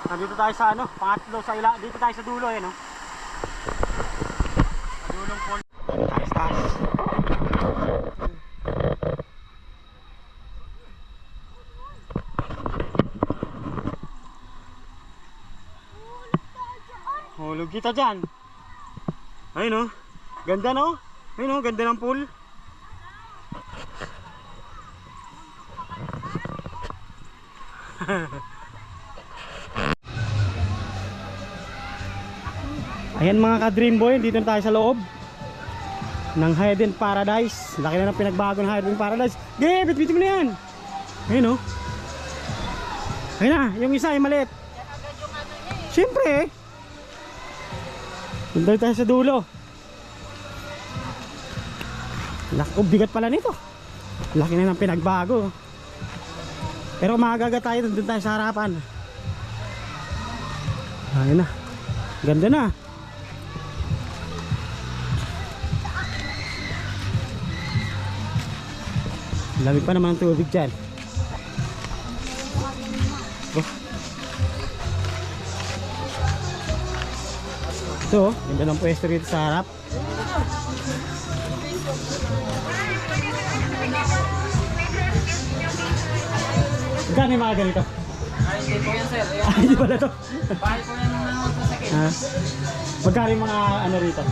Nandito tayo sa ano, pangatlo sa ila. Dito tayo sa dulo eh, no? Sa dulong pool. Ayos tayo. Hulog kita dyan. Ayun no. Ganda no. Ayun no, ganda ng pool. Ayan mga ka-dream boy, dito na tayo sa loob ng Hidden Paradise. Laki na ng pinagbago ng Hidden Paradise. Gaya, bit-bitin mo na yan. Ayun o. Ayun na, yung isa ay maliit. Siyempre eh. Dito tayo sa dulo. Laki, bigat pala nito. Laki na ng pinagbago. Pero magaga tayo, doon tayo sa harapan. Ayun na. Ganda na. Lamig pa naman ang tubig dyan. Oh. Ito, ganda ng pwesto rito sa harap. Gano'n yung mga ganito? Ay, hindi po yan sir. Ay, hindi pala ito. Bahay po yan ng sasakit. Magkano yung mga ano rito?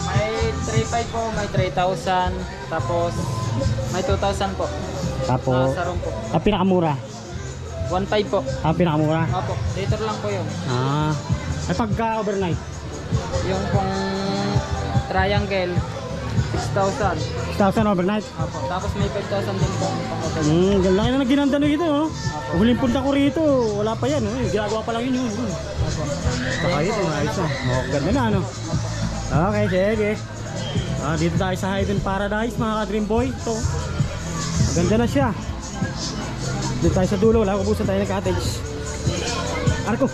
May 3,500 po, may 3,000. Tapos, may 2,000 po. Tapos, Sarong po. ang pinakamura? 1,500 po. Ang pinakamura? Opo, liter lang po yun. Ay pagka overnight? Yung pong triangle, 6,000. 6,000 overnight? Opo, tapos may 5,000 din po. Pang overnight. Laki na ginanda nyo dito, no? Opo. Huling punta ko rito, wala pa yan, ginagawa pa lang yun. Opo. Saka ito, ayos na. Ganda na, ano? Okay, sige. Dito tayo sa Hidden Paradise, mga ka-dream boy. Ito, ganda na siya. Dito tayo sa dulo, wala, ubusan tayo ng cottage. Arko!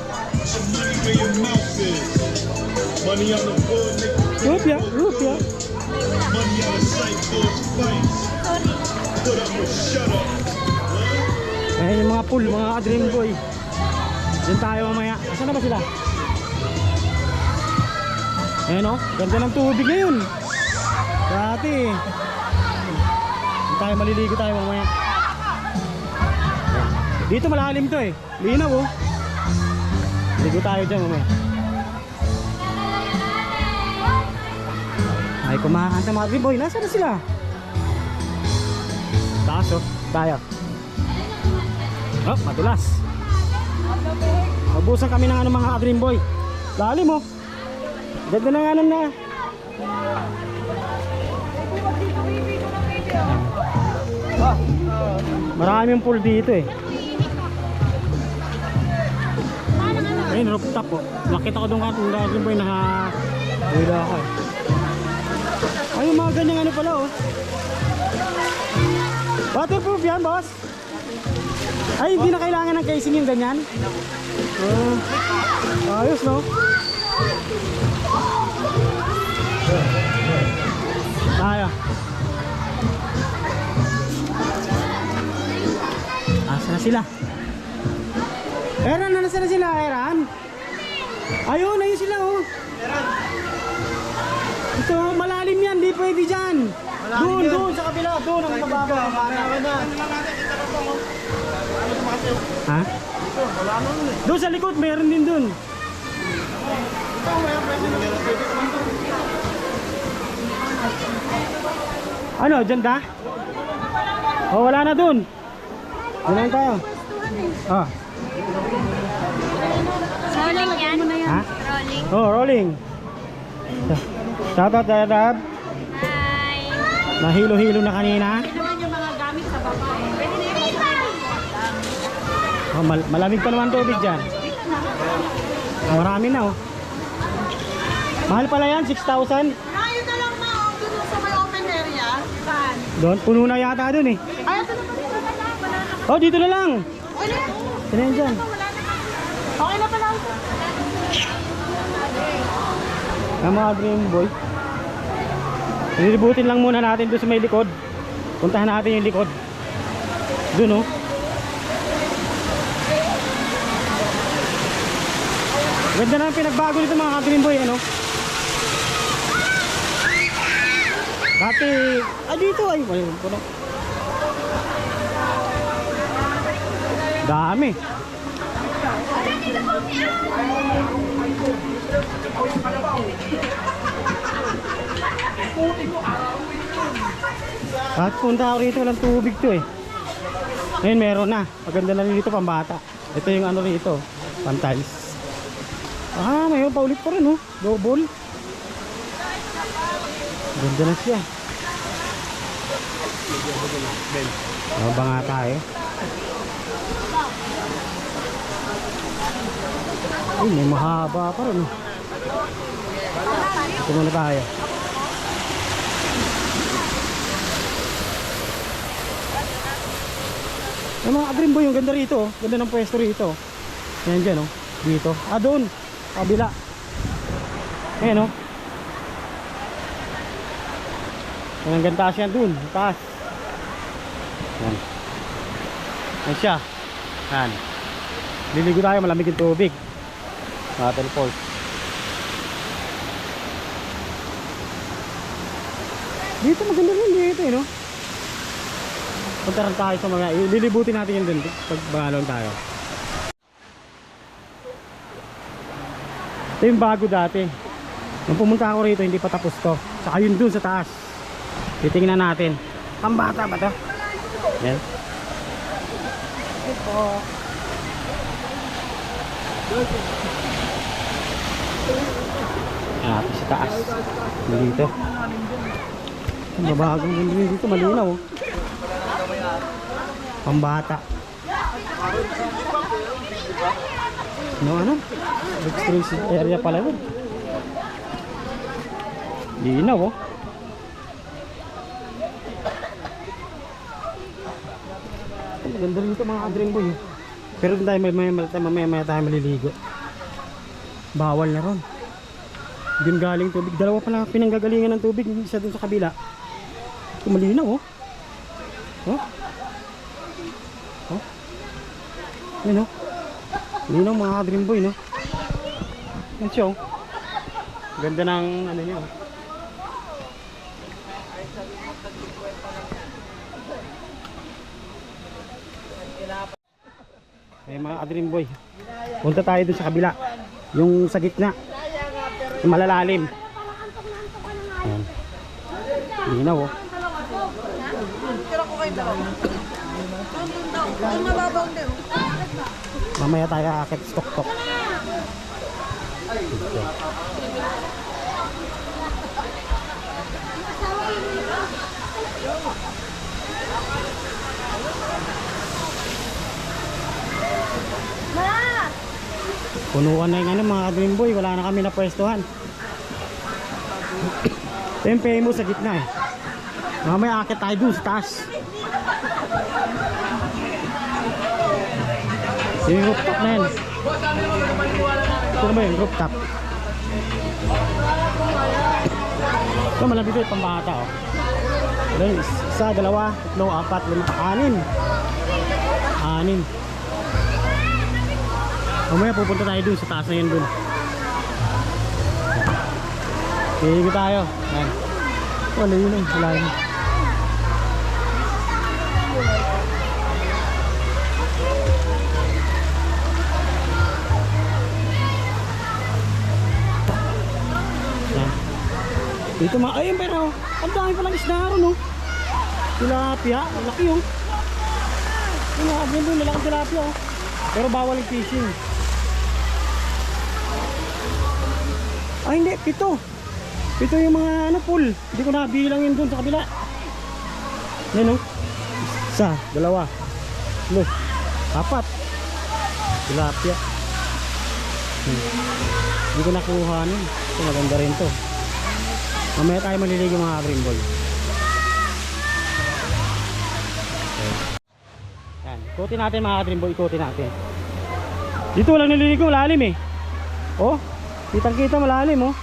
Rupya, rupya. Ayan yung mga pool, mga ka-dream boy. Diyan tayo mamaya. Saan na ba sila? Ayan o, ganda ng tubig ngayon. Dati tayo maliligo tayo mamaya. Dito malalim to eh. Linaw oh. Ligo tayo dyan mamaya. Ay kumakanta mga dream boy. Nasaan na sila? Taas oh. Tayo. Oh, madulas. Mabusan kami ng ano mga dream boy. Lalim oh. Ganda ng ano na. Maraming pool dito eh. Ayun, rooftop po. Nakita ko doon katong dati boy nakahula ako eh. Ay, yung mga ganyang ano pala oh. Waterproof yan, boss? Ay, hindi na kailangan ng casing yung ganyan? Ayos, no? Tayo. Asa na sila? Eran, nasa na sila, Eran? Ayun, ayun sila, oh. Ito, malalim yan, di pwede dyan. Doon, doon, sa kabila, doon, ang mababa. Ha? Doon sa likod, meron din doon. Ano, dyan ka? Oh, wala na doon. Doon lang tayo. Ah. Rolling yan? Ha? Rolling. Oh, rolling. Shoutout, Dad. Hi. Nahilo-hilo na kanina. Ito naman yung mga gamit sa baba. Pwede na yung Oh, malamig pa naman tubig dyan. Marami na oh. Mahal pala yan, 6,000. Ayun na lang na, doon sa may open area. Saan? Doon, puno na yata doon eh. Ay, ito na pala. Oh, dito na lang. Wala. Sino yan dyan? Okay na pala. Ang mga dream boy. Nilibutin lang muna natin doon sa may likod. Puntahan natin yung likod. Doon oh. Ganda na ang pinagbago nito mga ka-Dream Boy, ano? Dati, dito ay, wala po na. Dami. At punta ako rito, walang tubig to eh. Ngayon meron na. Maganda na rin dito pambata. Ito yung ano rito, pantiles. Mayroon pa ulit pa rin oh. Double. Ganda na siya. Ba nga tayo? Ay, may mahaba pa rin oh. Ito muna tayo. Yung mga ka-Dream Boy, yung ganda rito oh. Ganda ng pwesto rito. Yan dyan oh. Dito. Doon. Kabila. Ayan oh. Yan ang ganda siya doon. Taas. Yan. Yan siya. Yan. Liligo tayo, malamig yung tubig. Waterfall. Dito maganda rin dito eh no. Punta rin tayo sa mga, lilibutin natin yun dun pag bangalon tayo. Ito yung bago dati. Nung pumunta ako rito hindi pa tapos to. Saka yun dun sa taas. Titingnan natin. Pambata ba to? Yan. Ito. Ito sa taas. Dito. Mabagong din dito. Malinaw oh. Pambata. Ano? Extreme area pala yun. Linaw oh. Ganda rito mga ka-Dream Boy. Pero tayo mamaya tayo maliligo. Bawal na ron. Doon galing tubig. Dalawa pala pinanggagalingan ng tubig. Isa dun sa kabila. Ito malinaw oh. Oh. Yun o. Linaw mga ka-Dream Boy no. Yan siya o. Ganda ng ano niya o. Eh mga ka-Dream Boy, punta tayo dun sa kabila. Yung sa gitna. Yung malalalim. Yan. Linaw o. Tira ko kayo dalawa. Doon mababaw din. Mamaya tayo akit stok-tok. Punuan na yung ano mga ka-Dream Boy. Wala na kami na pwestuhan. Ito yung famous sa gitna eh. Mamaya akit tayo dun sa taas. Yung rooftop na yan. Ito na ba yung rooftop? Ito malapit ito pambata oh. Isa, dalawa, tatlo, apat, lima, anin. Anin. Mamaya pupunta tayo dun sa taas na yun dun. Hihigo tayo. Ayan. Wala yun eh. Wala yun. Dito mga, ayun pero ang dami palang isda ron oh. Tilapia, malaki oh. Yung mga abyan doon, malaking tilapia oh. Pero bawal yung fishing. Ay hindi, pito. Pito yung mga ano, pool. Hindi ko nabilang yun doon sa kabila. Yan oh. Isa, dalawa, no, apat. Tilapia. Hindi ko nakuha nun. Ito maganda rin to. Mamaya tayo maliligo mga ka-Dream Boy. Okay. Yan, ikutin natin mga ka-Dream Boy, ikutin natin. Dito walang naliligo, malalim eh. Oh, kitang kita malalim oh.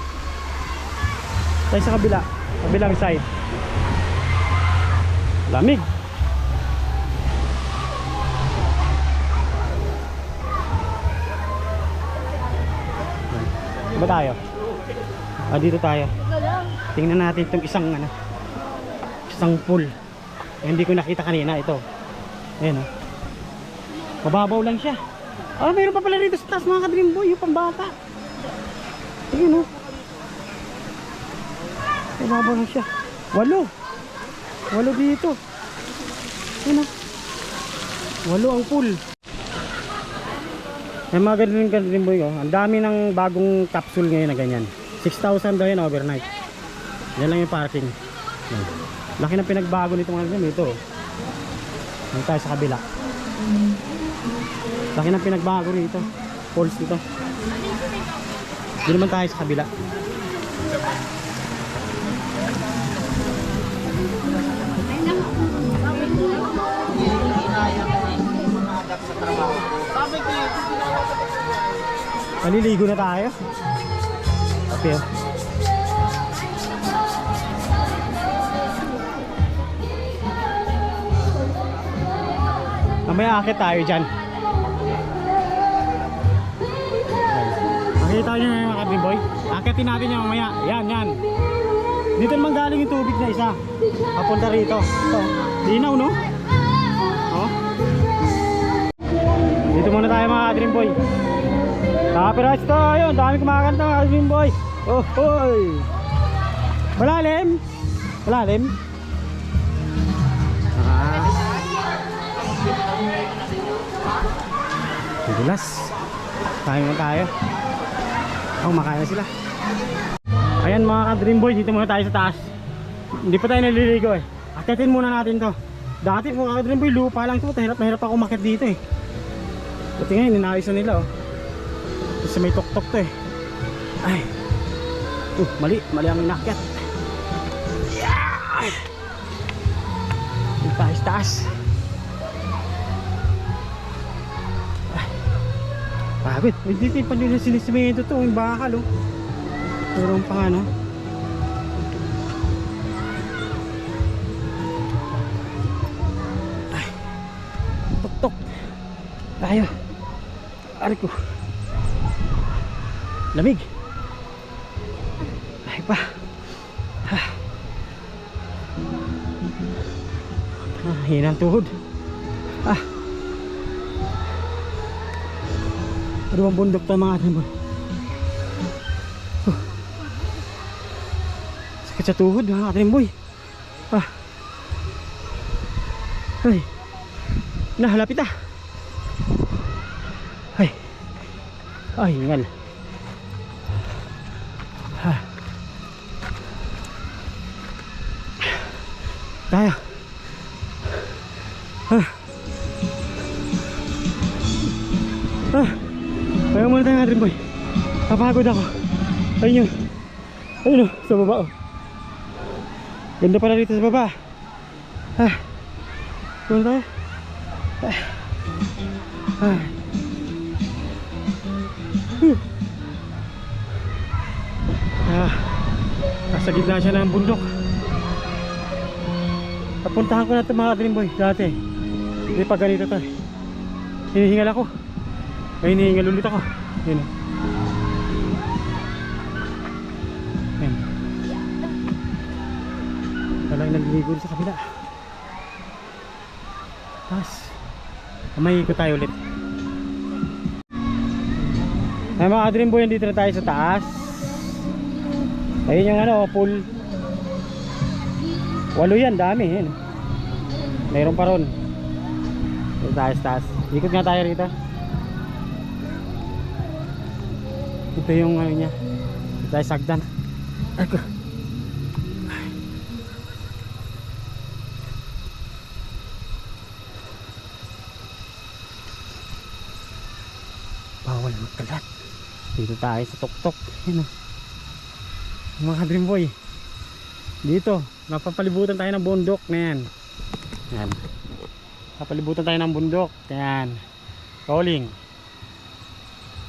Tayo sa kabila, kabilang side. Lamig. Diba tayo? Dito tayo. Tingnan natin itong isang pool. Hindi ko nakita kanina ito. Ayan, oh. Mababaw lang siya. Mayroon pa pala rito sa taas mga ka-Dream Boy, yung pambata. Ayan, oh. Mababaw lang siya. 8 dito. Ayan, oh. 8 ang pool. May mga ganun ka-Dream Boy, oh. Ang dami ng bagong capsule ngayon na ganyan. 6,000 daw yan overnight. Yan lang yung parking. Ayan. Laki na pinagbago nito mga ganyan. Ito, oh. Ayan tayo sa kabila. Laki na pinagbago rito. Falls dito. Hindi naman tayo sa kabila. Maliligo na tayo. Okay, oh. Mamaya akit tayo dyan. Makita nyo yung mga ka-Dream Boy. Akitin natin yung mamaya. Yan. Dito naman galing yung tubig na isa. Papunta rito. Ito. Linaw, no? Oh. Dito muna tayo mga ka-Dream Boy. Copyright to. Ayun, dami kumakanta mga ka-Dream Boy. Oh, hoy. Malalim. Dulas. Tayo. Makain na sila. Ayan mga ka-Dream Boy, dito muna tayo sa taas. Hindi pa tayo naliligo eh. Akitin muna natin to. Dati mga ka-Dream Boy, lupa lang to. Hirap na hirap ako umakyat dito eh. Buti ngayon, ninayos na nila oh. Kasi may tok-tok to eh. Ay. Mali ang inakyat. Yeah! Taas. Pagod. Dito yung panila sinisimento to. Yung bakal oh. Turong pa nga no. Ay. Tok-tok. Tayo. Ari ko. Lamig. Ay pa. Hina ang tuhod. Ano bang bundok tayo mga ka-Dream Boy? Sakit sa tuhod mga ka-Dream Boy. Ay. Halapit ah. Ay, hingal. Tayo. Kaya muna tayo mga Dream Boy. Kapagod ako. Ayun o, sa baba o. Ganda pala dito sa baba. Doon tayo. Nasa gitna siya ng bundok. Napuntahan ko na ito mga Dream Boy dati. Hindi pa ganito to. Hinihingal ako. Ay, hinihingal ulit ako. Yun. Yan. Wala yung nagliligo sa kabila. Tapos may ikot tayo ulit. Ay mga Dream Boy, dito na tayo sa taas. Ayun yung pool. 8 yan, dami yan. Mayroon pa ron. Dito tayo sa taas. Ikot nga tayo rito. Ito yung niya. Dito tayo sagdan. Ako. Bawal magkalat. Dito tayo sa tuktok. Yan o. Mga Dream Boy, dito napapalibutan tayo ng bundok na yan. Yan. Napapalibutan tayo ng bundok. Yan. Rolling.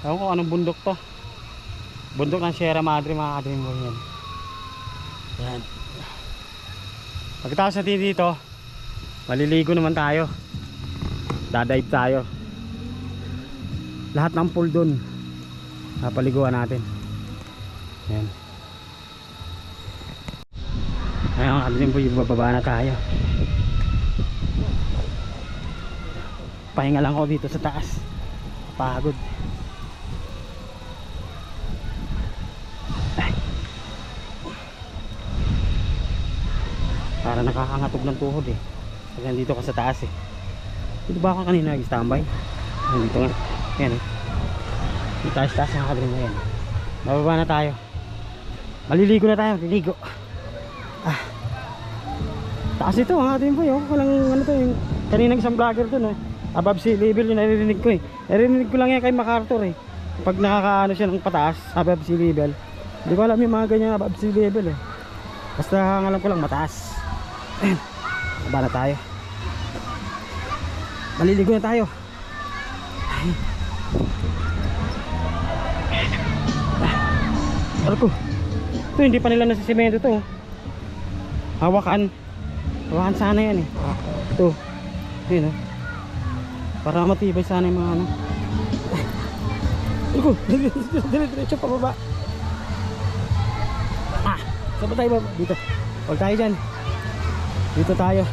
Ewan ko anong bundok to. Bundok ng Sierra Madre mga Dream Boy yan. Yan. Pagkatapos natin dito, maliligo naman tayo. Dadive tayo. Lahat ng pool dun napaliguan natin. Ayan. Ayan mga kadream boy, bababa na tayo. Pahinga lang ako dito sa taas. Pagod. Ay. Para nakakangatog ng tuhod eh. Pag nandito ka sa taas eh. Dito ba ako kanina nag-standby? Nandito nga. Ayan eh. Dito taas mga kadream boy. Bababa na tayo. Maliligo na tayo. Maliligo. Taas ito mga kadream boy. Walang ano to yung kaninang isang vlogger dun eh. Above sea level yung naririnig ko eh. Naririnig ko lang yan kay MacArthur eh. Pag nakakaano siya ng pataas, above sea level. Hindi ko alam yung mga ganyan above sea level eh. Basta ang alam ko lang mataas. Baba na tayo. Maliligo na tayo. Arko. Ito hindi pa nila nasisemento to. Hawakan. Hawakan sana yan eh. Ito. Yun oh. Para matibay sana yung mga ano. Iko, diretso pababa. Saan ba tayo baba? Dito. Huwag tayo dyan. Dito tayo.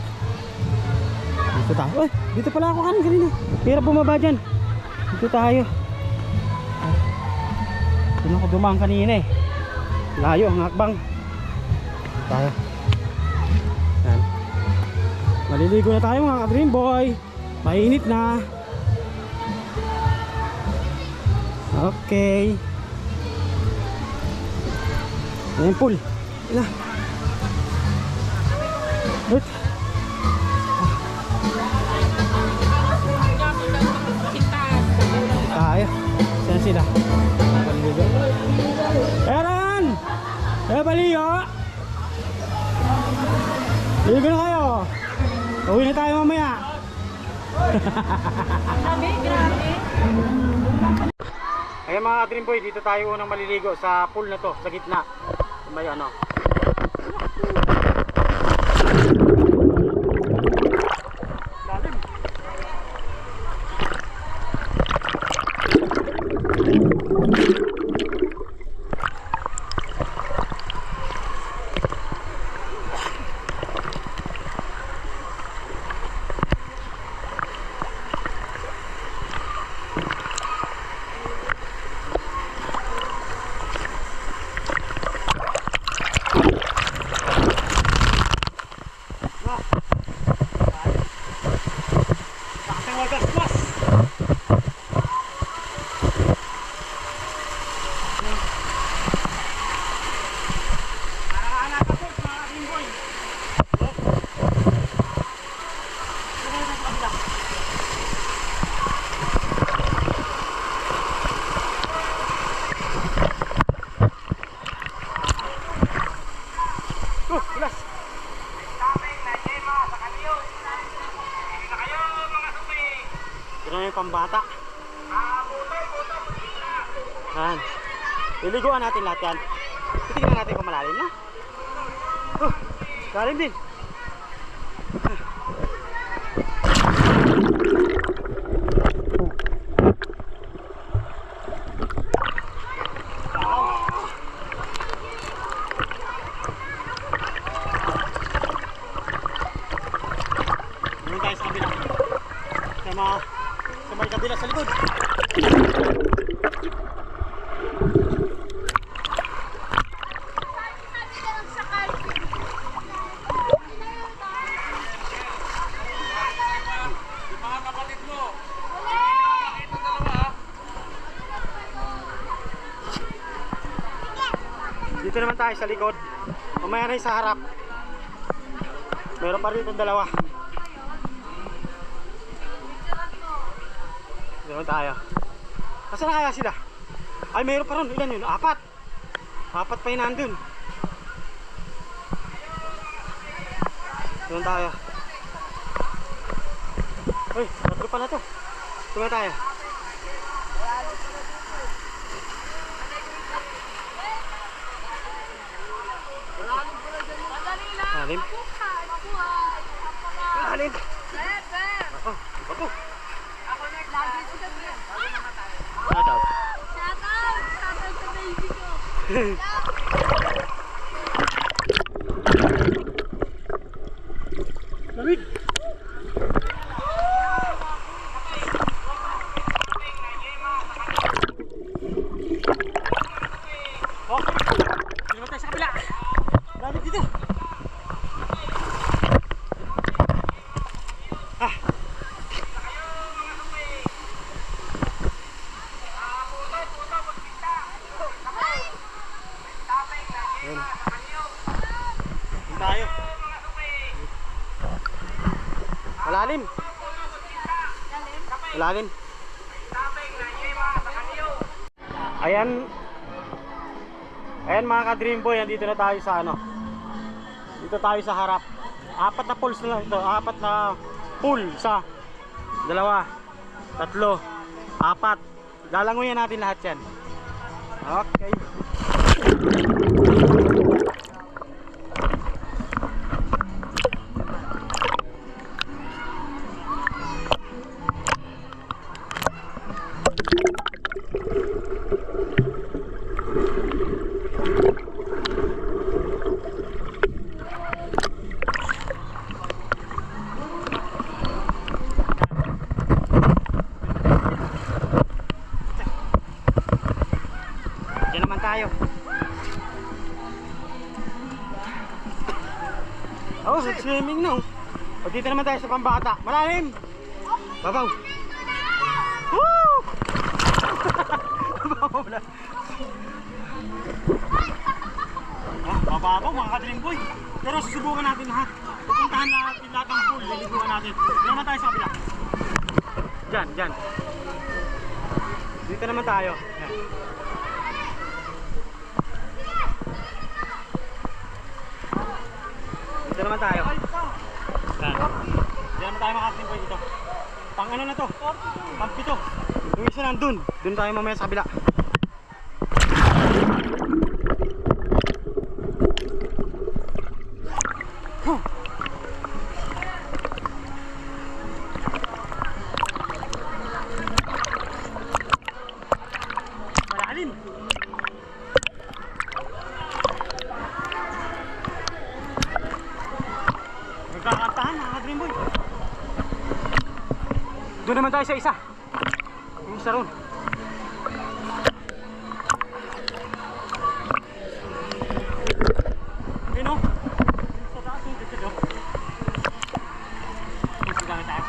Dito tayo. Uy, dito pala ako kanina. Hirap bumaba dyan. Dito tayo. Doon ako dumaan kanina eh. Layo ang hakbang. Dito tayo. Yan. Maliligo na tayo mga ka-dream boy. Mainit na. Okay. Ayan pool. Ila. Wait. Tayo. Saan sila? Eran! Baliyo! Ligo na kayo. Uwi na tayo mamaya. Grabe, grabe. Ayan mga dream boy, dito tayo unang maliligo sa pool na to, sa gitna. May ano. Lalim. Ito na yung pambata. Yan. Iliguan natin lahat yan. Titignan natin kung malalim na. Lalim din. Naman tayo sa kabila. Sa may kabila sa likod. Dito naman tayo sa likod. Mamaya na yung sa harap. Meron pa rito dalawa. Dito tayo. Nasaan na kaya sila? Ay, meron pa ron. Ilan yun? Apat. Apat pa yun nandun. Dito tayo. Uy, tatlo pala to. Dito tayo. Lalim. Lalim. Ako, ako. Shout out. Shout out sa baby ko. Malalim. Ayan. Ayan mga ka-Dream Boy, nandito na tayo sa ano. Dito tayo sa harap. 4 na pools na lang ito. 4 na pool. 1, 2, 3, 4. Lalanguyan natin lahat yan. Okay. Diyan naman tayo. Oh, swimming no. O dito naman tayo sa pambata. Malalim. Babaw. Woo! Babaw na. Babaw mga ka-Dream Boy. Pero susubukan natin lahat. Pupuntahan natin lahat ng pool. Liliguan natin. Dito naman tayo sa kabila. Diyan, diyan. Dito naman tayo. Yan. Dito naman tayo. Yan. Dito naman tayo mga ka-Dream Boy dito. Pang ano na to? Pang 7. Yung isa nandun. Doon tayo mamaya sa kabila. Malalim. Nagkakantahan mga ka-Dream Boy. Doon naman tayo sa isa. Yung isa ron. Yun o. Sa taas yung dito o. Mas gamit tayo.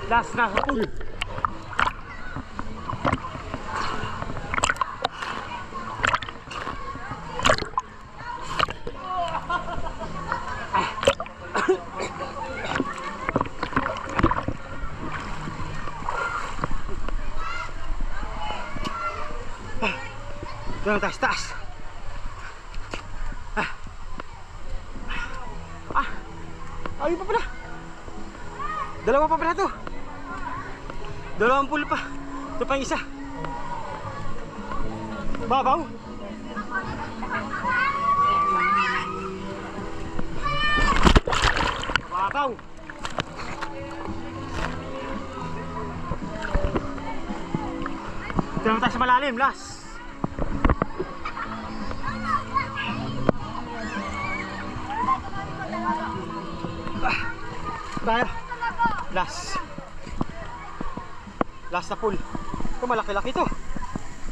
Last na sa pool. Doon taas, taas. Ayun pa pala. Dalawa pa pala to. Dalawang pool pa. Ito pa yung isa. Babaw. Babaw. Ito naman tayo sa malalim, last. Tayo. Last na pool. Ito malaki-laki to.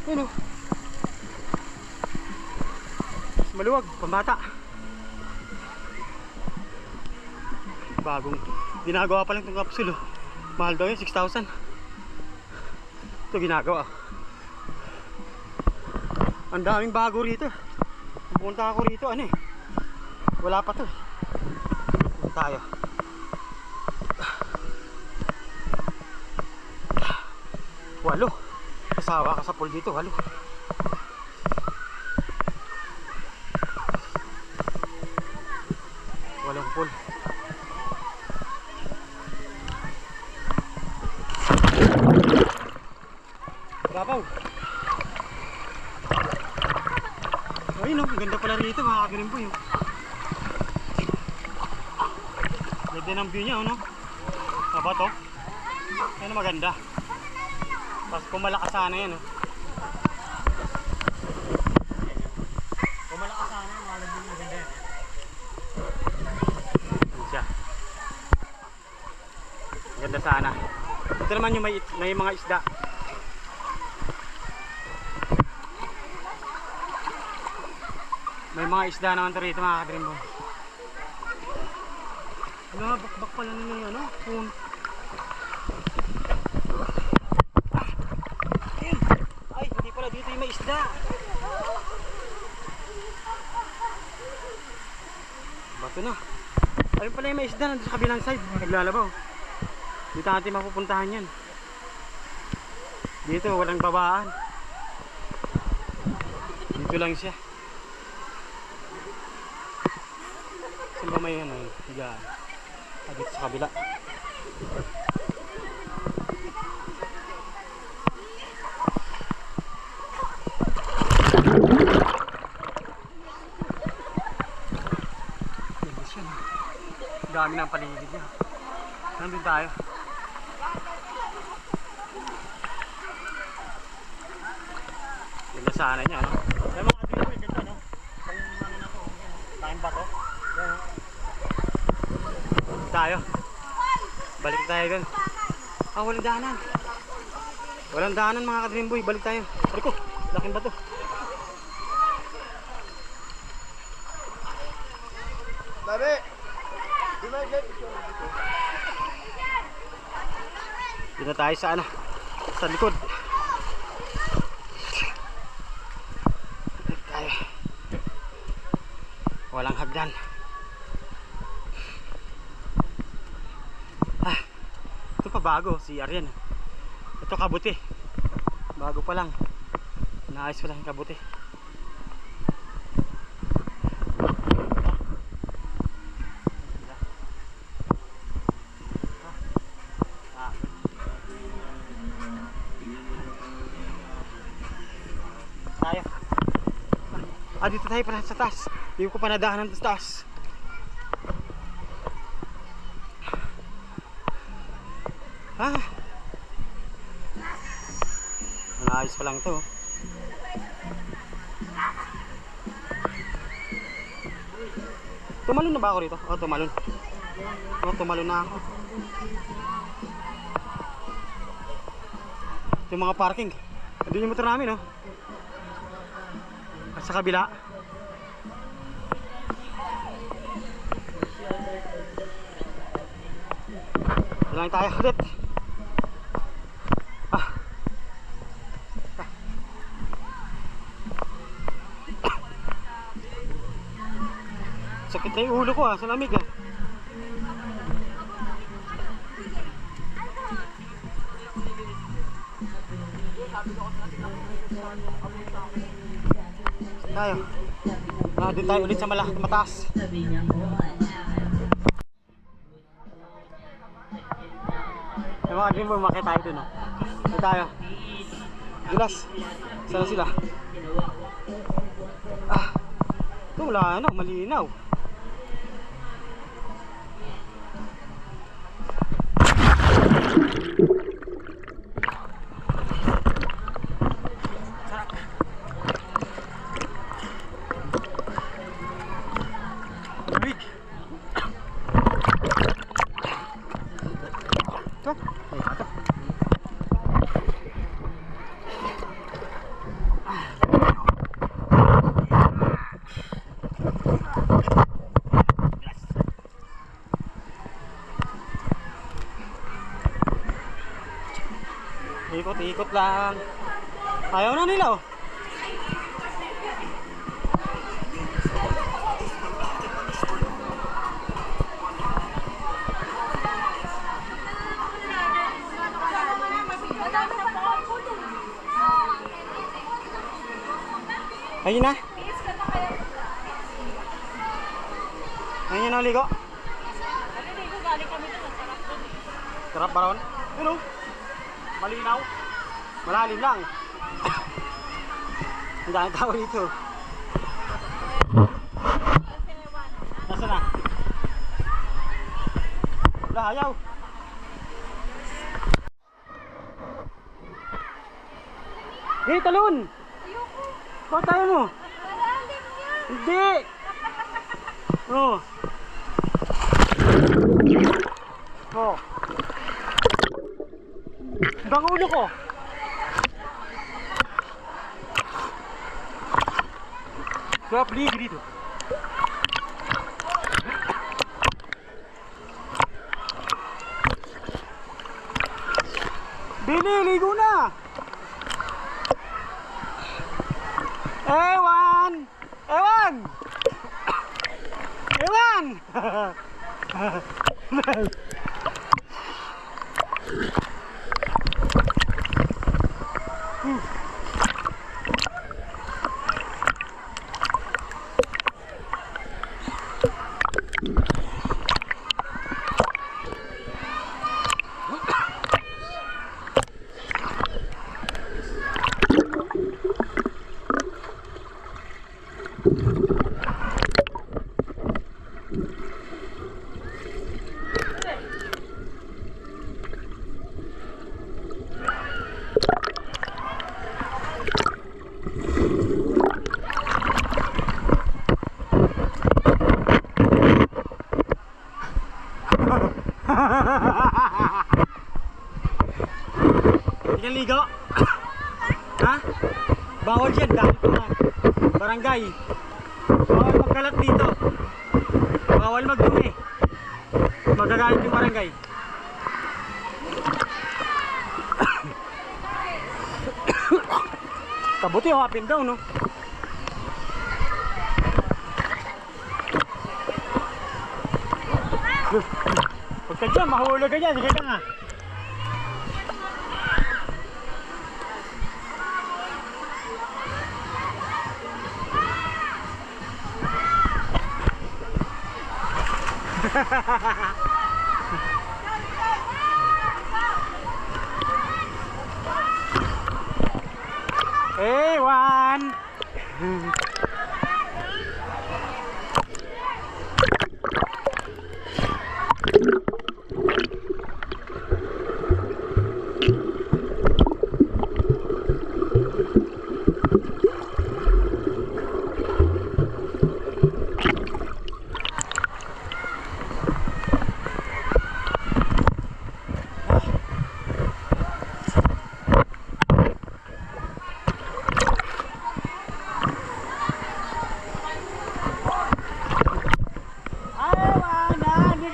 Ayun o. Maluwag, pambata. Bagong ginagawa pa lang itong capsule. Mahal daw yun, 6,000. Ito ginagawa. Ang daming bago rito. Pupunta ako rito, ano eh. Wala pa to. Punta tayo. Walo. Kasawa ka sa pool dito, walo. Walong pool. Babaw. Ayun o, ganda pala rito mga ka-Dream Boy. Ganda ng view niya, ano? Aba to? Ayun maganda. Tapos kung malakas sana yan, oh. Kung malakas sana yan, malagyan mo ganda yan. Yan siya. Ganda sana. Ito naman yung may mga isda. May mga isda naman ito rito mga ka-Dream Boy. Wala, bakbak pala nila yung ano. Ay, hindi pala dito yung may isda. Ito na. Ayun pala yung may isda nandun sa kabilang side. Naglalabaw. Dito natin mapupuntahan yan. Dito walang babaan. Dito lang siya. Saan ba may ano? Higaan. Dito sa kabila. Dami ng paligid niya. Nandun tayo. Yung nasana niya, no? Kaya mga dito, may ganda, no? Pang ano na to, laking bato. Yan, no? Tayo. Balik tayo dun. Ah, walang daanan. Walang daanan mga ka-Dream Boy. Balik tayo. Balik ko, laking bato. Babe! Dito tayo sa ano, sa likod. Dito tayo. Walang hagdan. Ah, ito pa bago, si Arian. Ito kabuti. Bago pa lang. Naayos ko lang yung kabuti. Tayo. Ah, dito tayo para sa taas. Hindi ko pa nadaanan sa taas. Ah. Naayos pa lang ito. Tumalon na ba ako rito? Oh, tumalon. Oh, tumalon na ako. Ito yung mga parking. Doon yung motor namin, no? At sa kabila. Lang tayo ulit. Ah. Sakit na yung ulo ko, sa lamig, ah. Tayo. Doon tayo ulit sa mataas. Yung mga Dream Boy, makita tayo dun, no? Doon tayo. Gilas. Saan sila? Ah. Ito wala, ano, malinaw. Big. Ito. Ito. Ikot-ikot lang. Ayaw na nila, oh. Ayun na. Ayun na ligo. Sarap ba ron? Ano? Malinaw. Malalim lang. Ang daming tao dito. Nasaan na? Wala, ayaw. Hey, talon! Bakit tayo mo? Hindi! Oh. Oh. Bang ulo ko. Sarap ligo dito. Bili, ligo na. Ewan! Ewan! Ewan! yan! Hindi ka ligo? Ha? Bawal yan, dahil ko na. Barangay. Bawal magkalat dito. Bawal magdumi. Magagalit yung barangay. Kabuti yung up and down, no? Huwag ka dyan, mahulog ka dyan. Sige ka nga. Hey, one.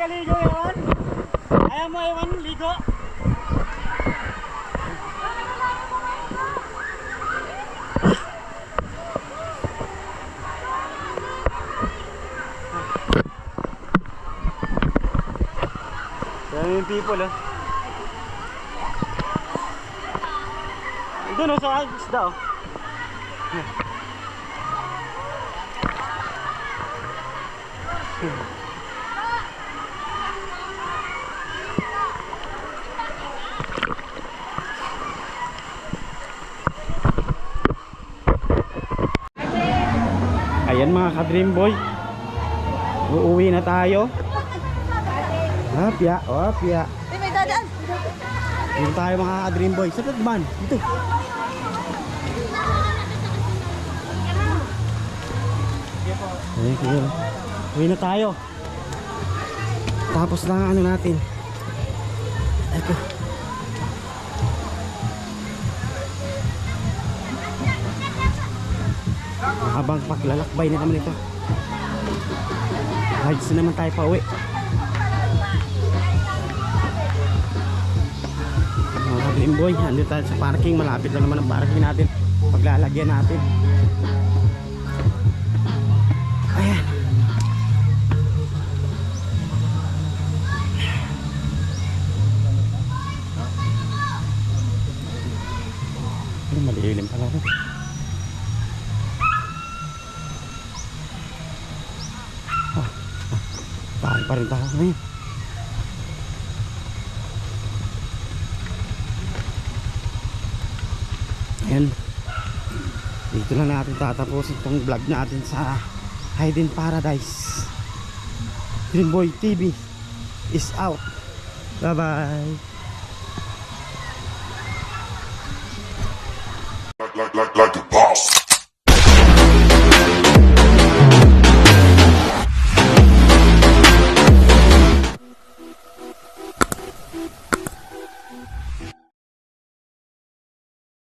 Ligo yun? Ayaw mo Ewan, ligo? Yan yung people doon sa isda Ayan mga ka-Dream Boy, uuwi na tayo. Hapya, hapya. May dadaan. Dito tayo mga ka-Dream Boy. Sa ban? Dito. Sige. Uwi na tayo. Tapos na ano natin. Ito. Habang paglalakbay na kami nito. Rides na naman tayo pa uwi. Mga ka-Dream Boy, andito tayo sa parking. Malapit na naman ang parking natin. Paglalagyan natin. Ayan. Malilim pala ito. Tahan pa rin tayo ngayon. Ayan. Dito na natin tatapusin itong vlog natin sa Hayden Paradise. Dream Boy TV is out. Bye bye. Like the boss.